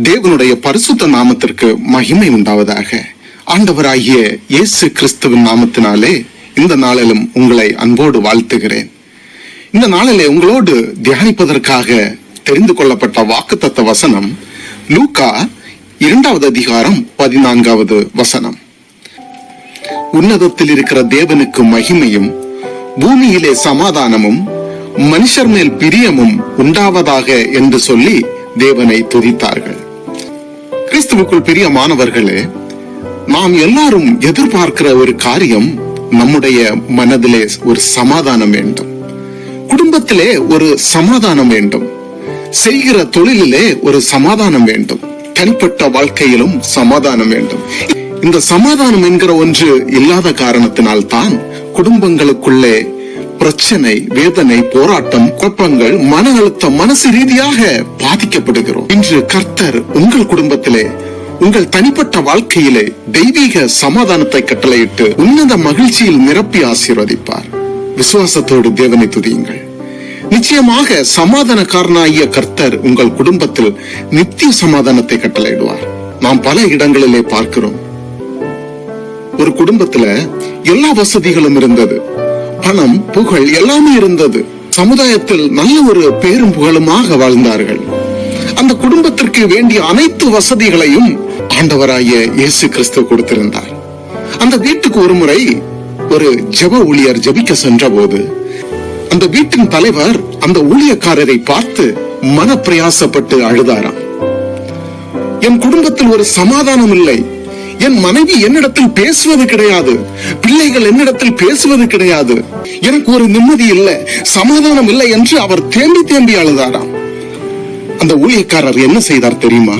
தேவனுடைய பரிசுத்த நாமத்திற்கு மகிமை உண்டாவதாக. ஆண்டவராகிய இயேசு கிறிஸ்துவின் நாமத்தினாலே இந்த நாளிலும் உங்களை அன்போடு வாழ்த்துகிறேன். இந்த நாளிலே உங்களோடு தியானிப்பதற்காக தெரிந்து கொள்ளப்பட்ட வாக்குத்தத்த வசனம் லூக்கா 2வது அதிகாரம் 14வது வசனம். உன்னதத்தில் இருக்கிற தேவனுக்கு மகிமையும் பூமியிலே சமாதானமும் மனுஷர் மேல் பிரியமும் உண்டாவதாக என்று சொல்லி தேவனை துதித்தார்கள். கிறிஸ்துவுக்குள் பிரியமானவர்களே, நாம் எல்லாரும் எதிர்பார்க்கிற ஒரு காரியம், நம்முடைய மனதிலே ஒரு சமாதானம் வேண்டும், குடும்பத்திலே ஒரு சமாதானம் வேண்டும், செய்கிற தொழிலிலே ஒரு சமாதானம் வேண்டும், தனிப்பட்ட வாழ்க்கையிலும் சமாதானம் வேண்டும். இந்த சமாதானம் என்கிற ஒன்று இல்லாத காரணத்தினால் தான் குடும்பங்களுக்குள்ளே பிரச்சனை, வேதனை, போராட்டம், குழப்பங்கள், மன அழுத்தம், மனசு ரீதியாக பாதிக்கப்படுகிறோம். இன்று கர்த்தர் உங்கள் குடும்பத்திலே, உங்கள் தனிப்பட்ட வாழ்க்கையிலே தெய்வீக சமாதானத்தை கட்டளையிட்டு உன்னத மகிழ்ச்சியில் நிரப்பி ஆசீர்வதிப்பார். விசுவாசத்தோடு தேவனை துதியுங்கள். நிச்சயமாக சமாதானக்காரனாகிய கர்த்தர் உங்கள் குடும்பத்தில் நித்திய சமாதானத்தை கட்டளையிடுவார். நாம் பல இடங்களிலே பார்க்கிறோம். ஒரு குடும்பத்துல எல்லா வசதிகளும் இருந்தது, பணம், புகழ் எல்லாமே இருந்தது. சமுதாயத்தில் நல்ல ஒரு பேரும் புகழுமாக வாழ்ந்தார்கள். அந்த குடும்பத்திற்கு வேண்டிய அனைத்து வசதிகளையும் ஆண்டவராகிய இயேசு கிறிஸ்து கொடுத்திருந்தார். அந்த வீட்டுக்கு ஒரு முறை ஒரு ஜெப ஊழியர் ஜெபிக்க சென்ற போது அந்த வீட்டின் தலைவர் அந்த ஊழியக்காரரை பார்த்து மனப்பிரயாசப்பட்டு அழுதாராம். என் குடும்பத்தில் ஒரு சமாதானம் இல்லை, என் மனைவி என்னிடத்தில் பேசுவது கிடையாது, பிள்ளைகள் என்னிடத்தில் பேசுவது கிடையாது, எனக்கு ஒரு நிம்மதி இல்லை, சமாதானம் இல்லை என்று அவர் தேம்பி தேம்பி அழுதாராம். அந்த ஊழியக்காரர் என்ன செய்தார் தெரியுமா?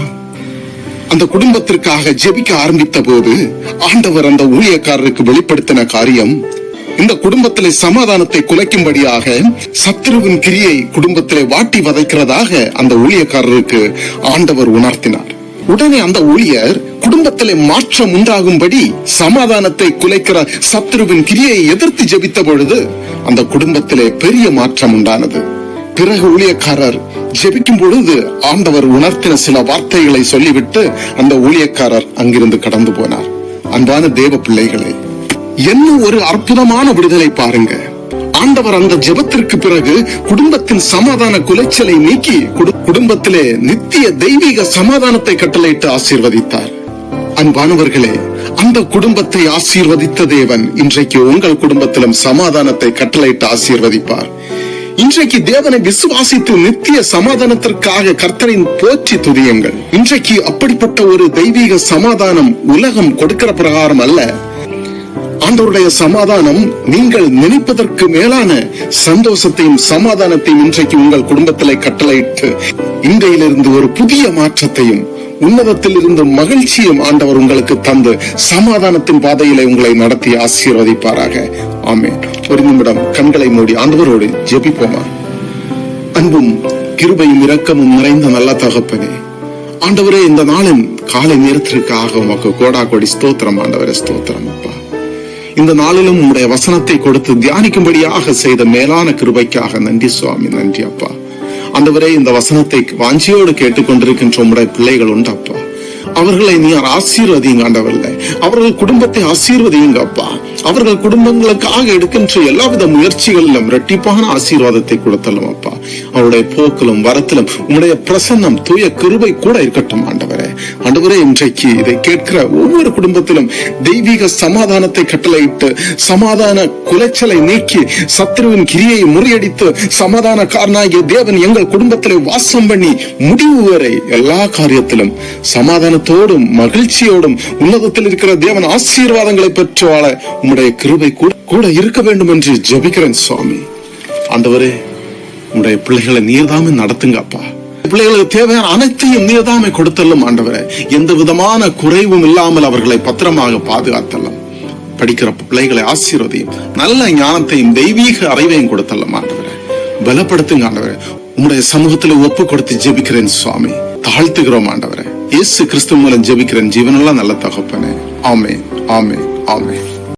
அந்த குடும்பத்திற்காக ஜெபிக்க ஆரம்பித்த போது ஆண்டவர் அந்த ஊழியக்காரருக்கு வெளிப்படுத்தின காரியம், இந்த குடும்பத்திலே சமாதானத்தை குலைக்கும்படியாக சத்துருவின் கிரியை குடும்பத்திலே வாட்டி வதைக்கிறதாக அந்த ஊழியக்காரருக்கு ஆண்டவர் உணர்த்தினார். உடனே அந்த ஊழியர் குடும்பத்திலே மாற்றம் உண்டாகும்படி சமாதானத்தை குலைக்கிற சத்துருவின் கிரியை எதிர்த்து ஜெபித்த பொழுது அந்த குடும்பத்திலே பெரிய மாற்றம் உண்டானது. பிறகு ஊழியக்காரர் ஜெபிக்கும் பொழுது ஆண்டவர் உணர்த்தின சில வார்த்தைகளை சொல்லிவிட்டு அந்த ஊழியக்காரர் அங்கிருந்து கடந்து போனார். அன்பான தேவ பிள்ளைகளே, என்ன ஒரு அற்புதமான விடுதலை பாருங்க. ஆண்டவர் அந்த ஜெபத்திற்கு பிறகு குடும்பத்தின் சமாதான குலைச்சலை நீக்கி குடும்பத்திலே நித்திய தெய்வீக சமாதானத்தை கட்டளையிட்டு ஆசீர்வதித்தார். அன்பானவர்களே, அந்த குடும்பத்தை ஆசீர்வதித்த தேவன் இன்றைக்கு உங்கள் குடும்பத்திலும் சமாதானத்தை கட்டளையிட்டு ஆசீர்வதிப்பார். இன்றைக்கு தேவனை விசுவாசித்து நித்திய சமாதானத்திற்காக கர்த்தரின் போற்றி துதியுங்கள். இன்றைக்கு அப்படிப்பட்ட ஒரு தெய்வீக சமாதானம் உலகம் கொடுக்கிற பிரகாரம் அல்ல. ஆண்டவருடைய சமாதானம் நீங்கள் நினைப்பதற்கு மேலான சந்தோஷத்தையும் சமாதானத்தையும் இன்றைக்கு உங்கள் குடும்பத்திலே கட்டளையிட்டு இன்றையிலிருந்து ஒரு புதிய மாற்றத்தையும் உன்னதத்தில் இருந்து மகிழ்ச்சியும் ஆண்டவர் உங்களுக்கு தந்து சமாதானத்தின் பாதையிலே உங்களை நடத்தி ஆசீர்வதிப்பாராக. ஆமென். ஒரு நிமிடம் கண்களை மூடி ஆண்டவரோடு ஜெபிப்போமா. அன்பும் கிருபையும் இரக்கமும் நிறைந்த நல்ல தகப்பனே, ஆண்டவரே, இந்த நாளின் காலை நேரத்திற்காக உமக்கு கோடா கோடி ஸ்தோத்திரம். ஆண்டவரே, ஸ்தோத்திரம் அப்பா. இந்த நாளிலும் உம்முடைய வசனத்தை கொடுத்து தியானிக்கும்படியாக செய்த மேலான கிருபைக்காக நன்றி சுவாமி, நன்றி அப்பா. ஆண்டவரே, இந்த வசனத்தை வாஞ்சியோடு கேட்டுக்கொண்டிருக்கின்ற உம்முடைய பிள்ளைகள் உண்டு அப்பா. அவர்களை நீர் ஆசீர்வதிங்க ஆண்டவர்களே. அவர்கள் குடும்பத்தை ஆசீர்வதிங்க அப்பா. அவர்கள் குடும்பங்களுக்காக எடுக்கின்ற எல்லாவித முயற்சிகளிலும் இரட்டிப்பான ஆசீர்வாதத்தை கொடுத்தலும் அப்பா. அவருடைய போக்கிலும் வரத்திலும் உம்முடைய பிரசன்னம், தூய கிருபை கூட இருக்கட்டும் ஆண்டவரே. ஆண்டவரே, இன்றைக்கு இதை கேட்கிற ஒவ்வொரு குடும்பத்திலும் தெய்வீக சமாதானத்தை கட்டளையிட்டு சமாதான குலைச்சலை நீக்கி சத்துருவின் கிரியை முறியடித்து சமாதான காரணாகிய தேவன் எங்கள் குடும்பத்திலே வாசம் பண்ணி முடிவு வரை எல்லா காரியத்திலும் சமாதானத்தோடும் மகிழ்ச்சியோடும் உன்னதத்தில் இருக்கிற தேவன் ஆசீர்வாதங்களை பெற்று வாழ உம்முடைய கிருபை கூட இருக்க வேண்டும் என்று ஜெபிக்கிறேன் சுவாமி. ஆண்டவரே, உம்முடைய பிள்ளைகளை நீர்தாமே நடத்துங்க அப்பா. பிள்ளைகளுக்கு தேவையான அனைத்தையும் நீர்தாமே கொடுத்தல்லும் ஆண்டவரே. எந்த விதமான குறைவும் இல்லாமல் அவர்களை பத்திரமாக பாதுகாத்தல்லும். படிக்கிற பிள்ளைகளை ஆசீர்வதியும், நல்ல ஞானத்தையும் தெய்வீக அறிவையும் கொடுத்தல்லும் ஆண்டவரே. பலப்படுத்துங்க ஆண்டவரே. உம்முடைய சமூகத்தில் ஒப்பு கொடுத்து ஜெபிக்கிறேன் சுவாமி. தாழ்த்துகிறோம் ஆண்டவரே. இயேசு கிறிஸ்து மூலம் ஜெபிக்கிறேன் ஜீவனுள்ள நல்ல தகப்பனே. ஆமென், ஆமென், ஆமென்.